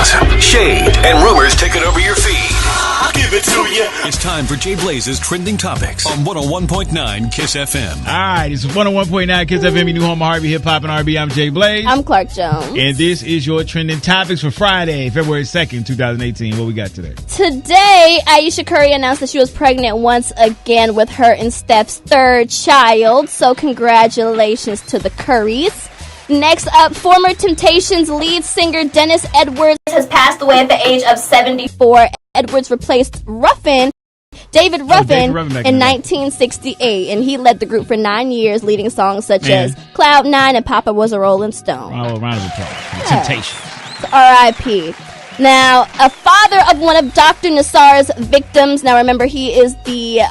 gossip, shade, and rumors taking over your feed. Give it to you. It's time for Jay Blaze's Trending Topics on 101.9 KISS FM. All right, it's 101.9 KISS FM, your new home of Harvey Hip Hop and R&B. I'm Jay Blaze. I'm Clark Jones. And this is your Trending Topics for Friday, February 2nd, 2018. What we got today? Today, Ayesha Curry announced that she was pregnant once again with her and Steph's third child. So congratulations to the Currys. Next up, former Temptations lead singer Dennis Edwards has passed away at the age of 74. Edwards replaced David Ruffin in 1968, and he led the group for 9 years, leading songs such as Cloud 9 and Papa Was a Rolling Stone. Oh, round of applause. Temptation. R.I.P. Now, a father of one of Dr. Nassar's victims, now remember he is the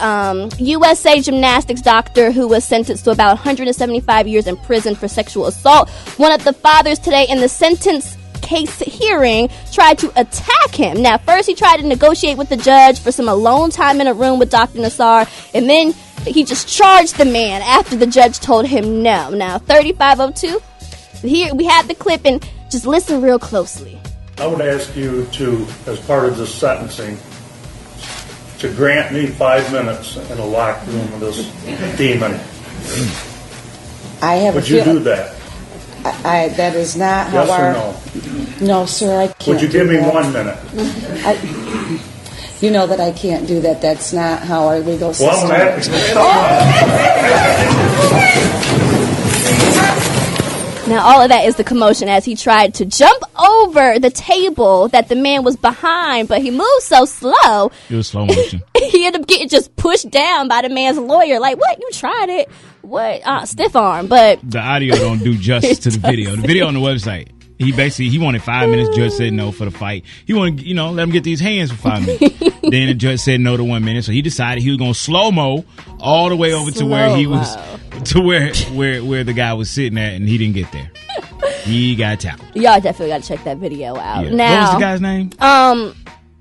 USA gymnastics doctor who was sentenced to about 175 years in prison for sexual assault. One of the fathers today in the sentence case hearing tried to attack him. Now, first he tried to negotiate with the judge for some alone time in a room with Dr. Nassar, and then he just charged the man after the judge told him no. Now, 3502, here we have the clip, and just listen real closely. I would ask you to, as part of this sentencing, to grant me 5 minutes in a locked room with this demon. Would you do that? That is not yes how or no? No, sir, I can't. Would you give me that. 1 minute? You know that I can't do that. That's not how our legal system Well, I'm going to Now, all of that is the commotion as he tried to jump over the table that the man was behind, but he moved so slow. It was slow motion. He ended up getting just pushed down by the man's lawyer. Like, what? You tried it? What? Stiff arm, but... The audio don't do justice to the video. The video on the website. He wanted 5 minutes. Judge said no for the fight. He wanted, let him get these hands for 5 minutes. Then the judge said no to 1 minute. So he decided he was going to slow-mo all the way over to where he was, to where the guy was sitting at, and he didn't get there. He got tackled. Y'all definitely got to check that video out. Yeah. Now, what was the guy's name?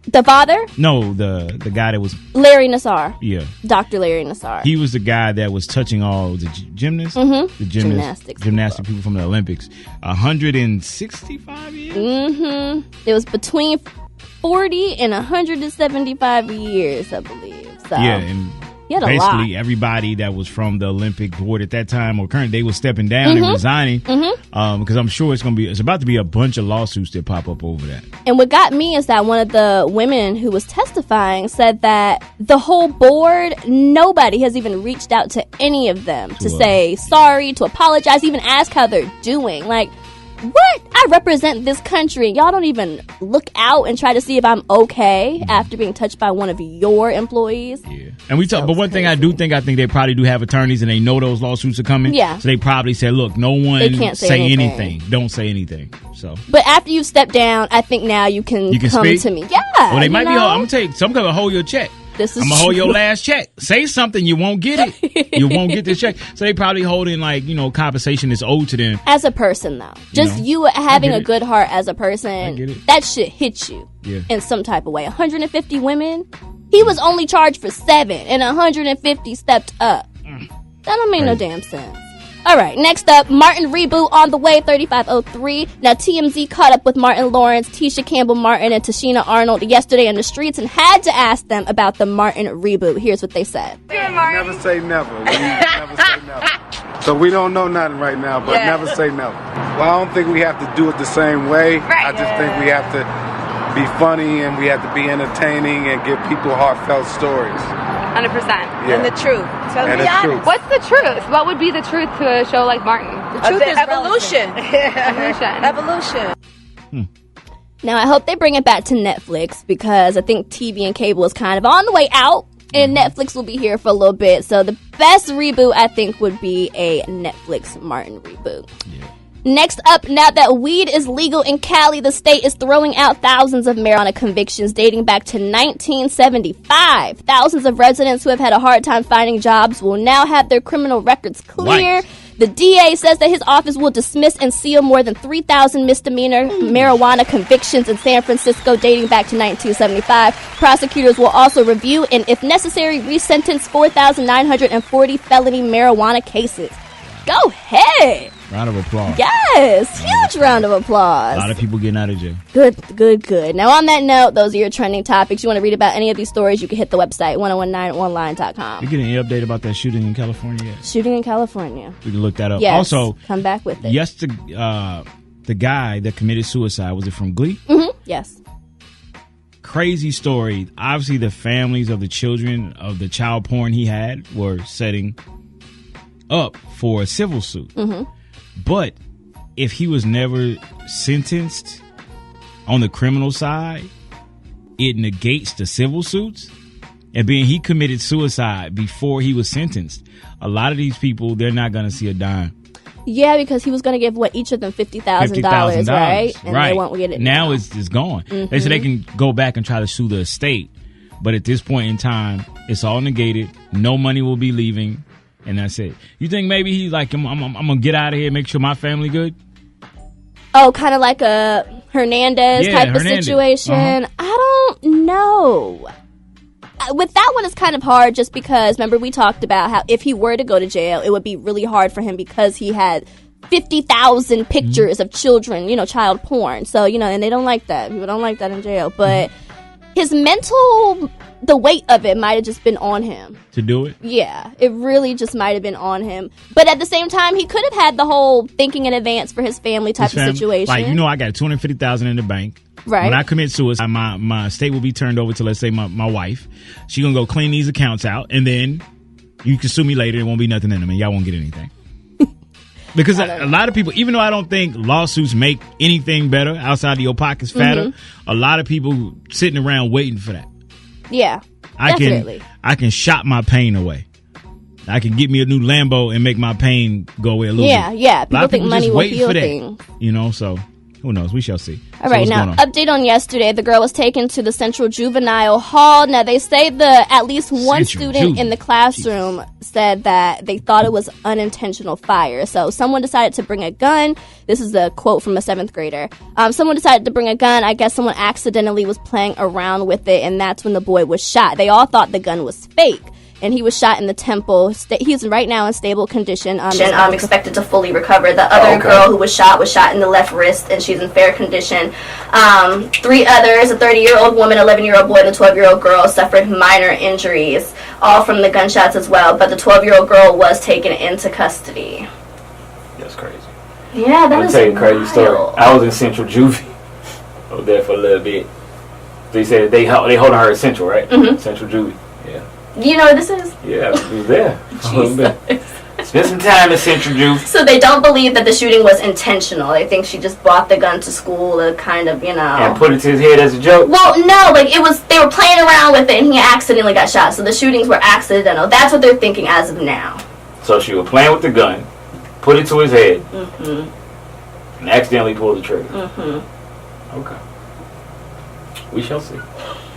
The father? No, the guy that was... Larry Nassar. Yeah. Dr. Larry Nassar. He was the guy that was touching all the gymnasts? Mm-hmm. The gymnastic people from the Olympics. 165 years? Mm-hmm. It was between 40 and 175 years, I believe. So, yeah, and basically everybody that was from the Olympic board at that time or current, they were stepping down and resigning because I'm sure it's about to be a bunch of lawsuits that pop up over that. And what got me is that one of the women who was testifying said that the whole board, nobody has even reached out to any of them to say sorry, to apologize, even ask how they're doing. Like, what? I represent this country. Y'all don't even look out and try to see if I'm okay after being touched by one of your employees. Yeah. And we talk, but one thing I think they probably do have attorneys and they know those lawsuits are coming. Yeah. So they probably said, look, no one they can't say anything. Don't say anything. So. But after you've stepped down, I think now you can come speak? to me. Yeah. Well, they might be. I'm gonna tell you, some gonna hold your check. I'm gonna hold your last check. Say something, you won't get it. You won't get this check. So they probably holding compensation that's owed to them. As a person, though, just you having a good heart as a person, that shit hits you in some type of way. 150 women. He was only charged for 7, and 150 stepped up. That don't make no damn sense. All right, next up, Martin reboot on the way, 3503. Now, TMZ caught up with Martin Lawrence, Tisha Campbell Martin, and Tashina Arnold yesterday in the streets and had to ask them about the Martin reboot. Here's what they said. Never say never. We never say never. So we don't know nothing right now, but never say never. Well, I don't think we have to do it the same way. Right. I just think we have to be funny and we have to be entertaining and give people heartfelt stories. 100%. Yeah. And the truth. So and be honest. Truth. What's the truth? What would be the truth to a show like Martin? The truth is evolution. Evolution. Now, I hope they bring it back to Netflix because I think TV and cable is kind of on the way out, and Netflix will be here for a little bit. So the best reboot, I think, would be a Netflix Martin reboot. Yeah. Next up, now that weed is legal in Cali, the state is throwing out thousands of marijuana convictions dating back to 1975. Thousands of residents who have had a hard time finding jobs will now have their criminal records clear. Right. The DA says that his office will dismiss and seal more than 3,000 misdemeanor marijuana convictions in San Francisco dating back to 1975. Prosecutors will also review and, if necessary, resentence 4,940 felony marijuana cases. Go ahead. Round of applause. Yes. Huge round of applause. A lot of people getting out of jail. Good. Now, on that note, those are your trending topics. You want to read about any of these stories, you can hit the website, 1019online.com. You getting any update about that shooting in California yet? Shooting in California. We can look that up. Yes. Also, come back with it. The guy that committed suicide, was it from Glee? Mm-hmm. Yes. Crazy story. Obviously, the families of the children of the child porn he had were setting up for a civil suit. Mm-hmm. But if he was never sentenced on the criminal side, it negates the civil suits. And being he committed suicide before he was sentenced, a lot of these people, they're not going to see a dime. Yeah, because he was going to give each of them $50,000, right? And they won't get it now. It's gone. Mm-hmm. They said they can go back and try to sue the estate, but at this point in time, it's all negated. No money will be leaving, and that's it. You think maybe he's like, I'm gonna get out of here, make sure my family good? Oh, kind of like a Hernandez type of situation. Uh-huh. I don't know. With that one, it's kind of hard just because, remember, we talked about how if he were to go to jail, it would be really hard for him because he had 50,000 pictures of children, child porn. So, and they don't like that. People don't like that in jail. But his the weight of it might have just been on him. To do it? Yeah, it really just might have been on him. But at the same time, he could have had the whole thinking in advance for his family type of situation. Like, I got $250,000 in the bank. Right. When I commit suicide, my estate will be turned over to, let's say, my wife. She gonna go clean these accounts out, and then you can sue me later. There won't be nothing in them, and y'all won't get anything. Because a lot of people, even though I don't think lawsuits make anything better outside of your pockets fatter, a lot of people sitting around waiting for that. Yeah, definitely. I can shop my pain away. I can get me a new Lambo and make my pain go away a little bit. Yeah. People think money will heal things. So who knows? We shall see. All right, now, update on yesterday. The girl was taken to the Central Juvenile Hall. Now, they say at least one student in the classroom said that they thought it was unintentional fire. So someone decided to bring a gun. This is a quote from a 7th grader. Someone decided to bring a gun. I guess someone accidentally was playing around with it, and that's when the boy was shot. They all thought the gun was fake. And he was shot in the temple. He's right now in stable condition. Expected to fully recover. The other girl who was shot in the left wrist, and she's in fair condition. 3 others, a 30-year-old woman, 11-year-old boy, and a 12-year-old girl suffered minor injuries, all from the gunshots as well. But the 12-year-old girl was taken into custody. That's crazy. Yeah, that is I'll tell you a crazy story. I was in Central Juvie. I was there for a little bit. So you said they holding her at Central, right? Mm-hmm. Central Juvie. Yeah. Do you know what this is? Yeah, we was there. Spent some time at Central Juvie. So they don't believe that the shooting was intentional. They think she just brought the gun to school to kind of, and put it to his head as a joke? Well, no, they were playing around with it and he accidentally got shot. So the shootings were accidental. That's what they're thinking as of now. So she was playing with the gun, put it to his head, and accidentally pulled the trigger. Okay. We shall see.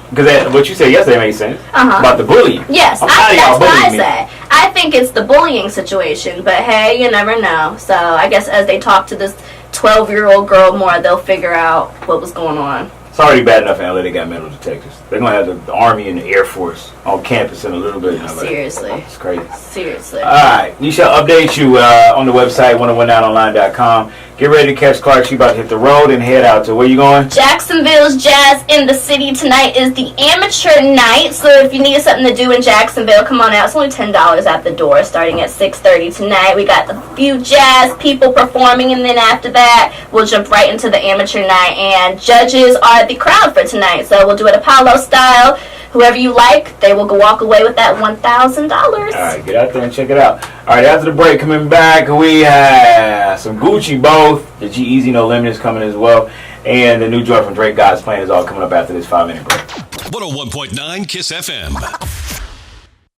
Because what you said yesterday made sense about the bullying. Yes, that's what I say. I think it's the bullying situation, but hey, you never know. So I guess as they talk to this 12-year-old girl more, they'll figure out what was going on. It's already bad enough in LA they got metal detectors. They're going to have the Army and the Air Force on campus in a little bit. Seriously. It's crazy. Seriously. All right. We shall update you on the website, 1019online.com. Get ready to catch Clark. She about to hit the road and head out to where you going? Jacksonville's Jazz in the City. Tonight is the amateur night. So if you need something to do in Jacksonville, come on out. It's only $10 at the door starting at 6:30 tonight. We got a few jazz people performing, and then after that, we'll jump right into the amateur night. And judges are the crowd for tonight. So we'll do it Apollo style. Whoever you like, they will walk away with that $1,000. All right, get out there and check it out. All right, after the break, coming back, we have some Gucci both. The G-Eazy No Limit is coming as well. And the new joint from Drake, God's Plan, is all coming up after this 5-minute break. 101.9 KISS FM.